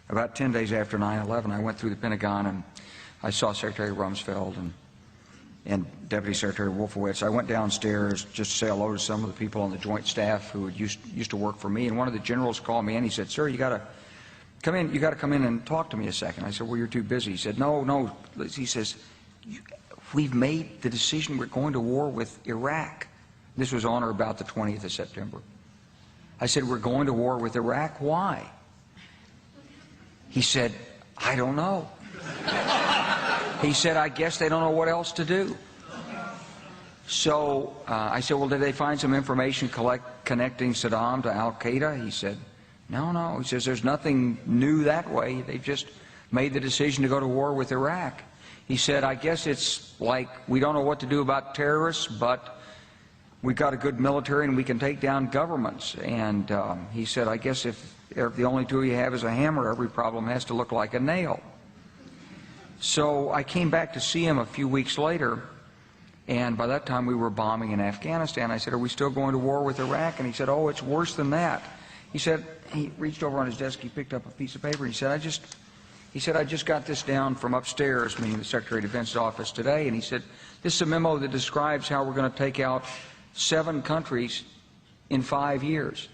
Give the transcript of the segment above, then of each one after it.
About 10 days after 9/11, I went through the Pentagon and I saw Secretary Rumsfeld and Deputy Secretary Wolfowitz. I went downstairs just to say hello to some of the people on the Joint Staff who used to work for me, and one of the generals called me and he said, "Sir, you got to come in. You got to come in and talk to me a second." I said, "Well, you're too busy." He said, "No." He says, "We've made the decision. We're going to war with Iraq." This was on or about the 20th of September. I said, "We're going to war with Iraq. Why?" He said, "I don't know." He said, "I guess they don't know what else to do." So I said, "Well, did they find some information connecting Saddam to Al-Qaeda?" He said, No. He says, "There's nothing new that way. They've just made the decision to go to war with Iraq." He said, "I guess it's like we don't know what to do about terrorists, but we've got a good military and we can take down governments." And he said, "I guess if the only tool you have is a hammer, every problem has to look like a nail." So I came back to see him a few weeks later, and by that time we were bombing in Afghanistan. I said, "Are we still going to war with Iraq?" And he said, "Oh, it's worse than that." He said, he reached over on his desk, he picked up a piece of paper, and he said, I just got this down from upstairs," meaning the Secretary of Defense's office today, and he said, "This is a memo that describes how we're going to take out 7 countries in 5 years,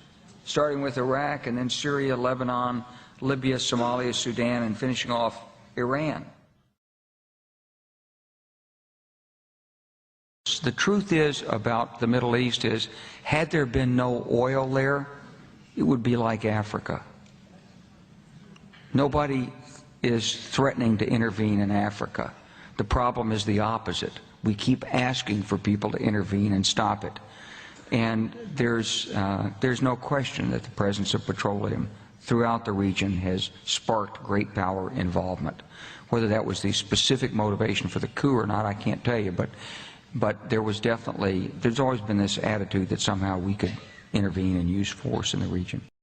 starting with Iraq and then Syria, Lebanon, Libya, Somalia, Sudan, and finishing off Iran." The truth is about the Middle East is, had there been no oil there, it would be like Africa. Nobody is threatening to intervene in Africa. The problem is the opposite. We keep asking for people to intervene and stop it. And there's no question that the presence of petroleum throughout the region has sparked great power involvement. Whether that was the specific motivation for the coup or not, I can't tell you, but there's always been this attitude that somehow we could intervene and use force in the region.